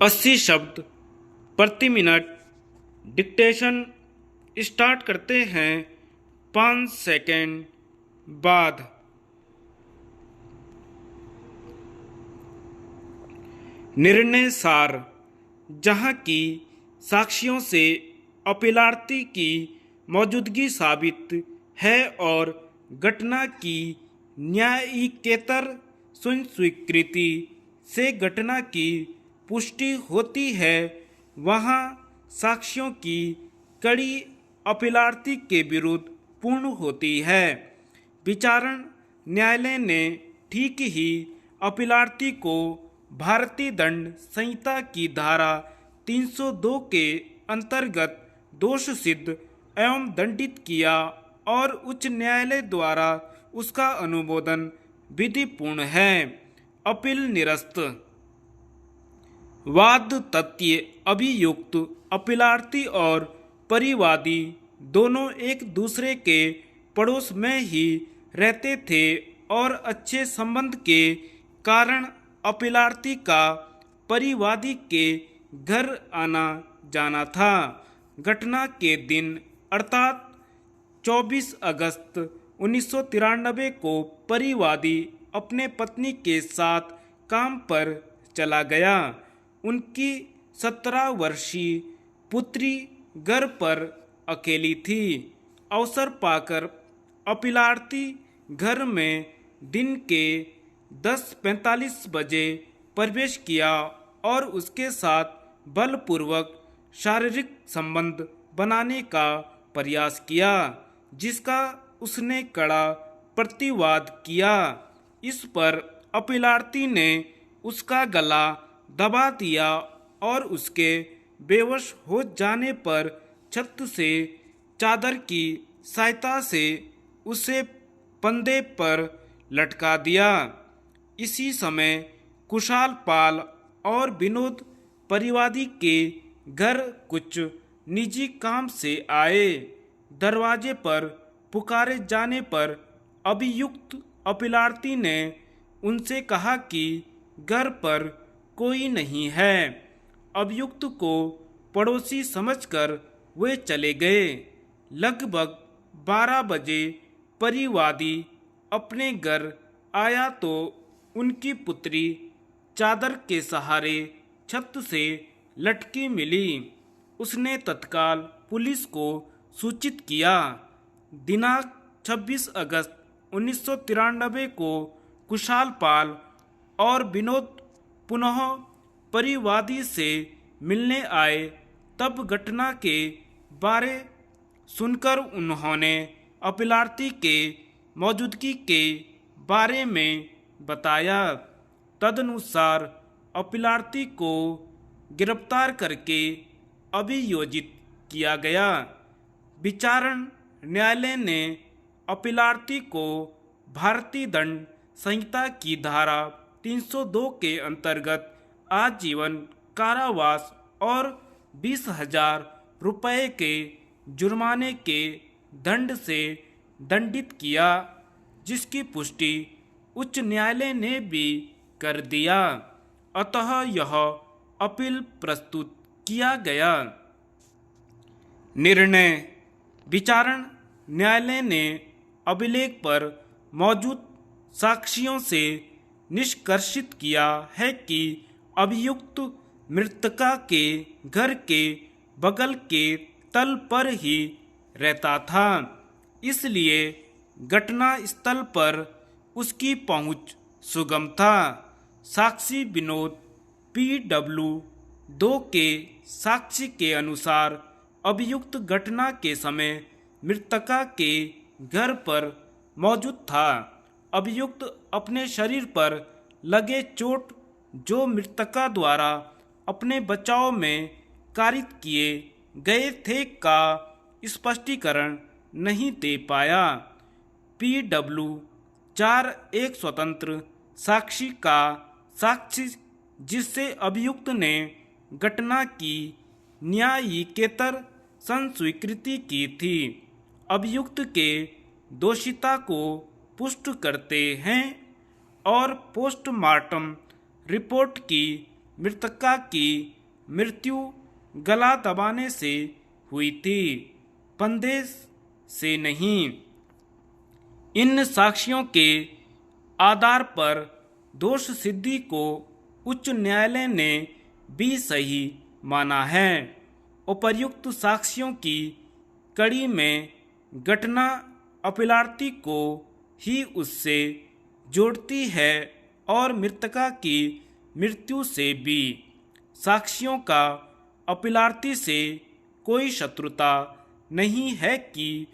80 शब्द प्रति minute dictation start करते हैं 5 सेकंड बाद। निर्णय सार। जहां की साक्ष्यों से अपीलार्थी की मौजूदगी साबित है और घटना की न्यायिकेतर स्वीकृति से घटना की पुष्टि होती है, वहां साक्ष्यों की कड़ी अपीलार्थी के विरुद्ध पूर्ण होती है। विचारण न्यायालय ने ठीक ही अपीलार्थी को भारतीय दंड संहिता की धारा 302 के अंतर्गत दोष सिद्ध एवं दंडित किया और उच्च न्यायालय द्वारा उसका अनुमोदन विधिपूर्ण है। अपील निरस्त। वाद तथ्य अभियुक्त अपीलार्थी और परिवादी दोनों एक दूसरे के पड़ोस में ही रहते थे और अच्छे संबंध के कारण अपीलार्थी का परिवादी के घर आना जाना था। घटना के दिन अर्थात 24 अगस्त 1993 को परिवादी अपने पत्नी के साथ काम पर चला गया। उनकी 17 वर्षीय पुत्री घर पर अकेली थी। अवसर पाकर अपीलार्थी घर में दिन के 10:45 बजे प्रवेश किया और उसके साथ बलपूर्वक शारीरिक संबंध बनाने का प्रयास किया, जिसका उसने कड़ा प्रतिवाद किया। इस पर अपीलार्थी ने उसका गला दबा दिया और उसके बेहोश हो जाने पर छत से चादर की सहायता से उसे फंदे पर लटका दिया। इसी समय कुशाल पाल और विनोद परिवादी के घर कुछ निजी काम से आए। दरवाजे पर पुकारे जाने पर अभियुक्त अपीलार्थी ने उनसे कहा कि घर पर कोई नहीं है। अभियुक्त को पड़ोसी समझकर वे चले गए। लगभग 12 बजे परिवादी अपने घर आया तो उनकी पुत्री चादर के सहारे छत से लटकी मिली। उसने तत्काल पुलिस को सूचित किया। दिनांक 26 अगस्त 1993 को कुशाल पाल और विनोद पुनः परिवादी से मिलने आए। तब घटना के बारे सुनकर उन्होंने अपीलार्थी के मौजूदगी के बारे में बताया। तदनुसार अपीलार्थी को गिरफ्तार करके अभियोजित किया गया। विचारण न्यायालय ने अपीलार्थी को भारतीय दंड संहिता की धारा 302 के अंतर्गत आजीवन कारावास और 20,000 रुपये के जुर्माने के दंड से दंडित किया, जिसकी पुष्टि उच्च न्यायालय ने भी कर दिया। अतः यह अपील प्रस्तुत किया गया। निर्णय। विचारण न्यायालय ने अभिलेख पर मौजूद साक्ष्यों से निष्कर्षित किया है कि अभियुक्त मृतका के घर के बगल के तल पर ही रहता था, इसलिए घटना स्थल पर उसकी पहुंच सुगम था। साक्षी विनोद PW2 के साक्ष्य के अनुसार अभियुक्त घटना के समय मृतका के घर पर मौजूद था। अभियुक्त अपने शरीर पर लगे चोट जो मृतका द्वारा अपने बचाव में कारित किए गए थे का स्पष्टीकरण नहीं दे पाया। PW4 एक स्वतंत्र साक्षी का साक्ष्य जिससे अभियुक्त ने घटना की न्यायिकेतर स्वीकृति की थी, अभियुक्त के दोषिता को पुष्ट करते हैं और पोस्टमार्टम रिपोर्ट की मृतका की मृत्यु गला दबाने से हुई थी, फंदे से नहीं। इन साक्ष्यों के आधार पर दोष सिद्धि को उच्च न्यायालय ने भी सही माना है। उपर्युक्त साक्ष्यों की कड़ी में घटना अपीलार्थी को ही उससे जोड़ती है और मृतका की मृत्यु से भी। साक्ष्यों का अपीलार्थी से कोई शत्रुता नहीं है कि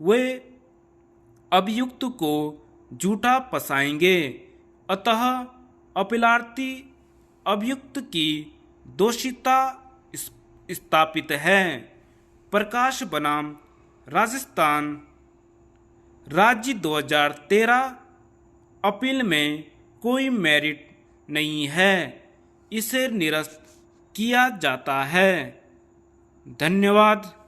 वे अभियुक्त को झूठा फंसाएंगे, अतः अपीलार्थी अभियुक्त की दोषिता स्थापित है। प्रकाश बनाम राजस्थान राज्य 2013। अपील में कोई मेरिट नहीं है, इसे निरस्त किया जाता है। धन्यवाद।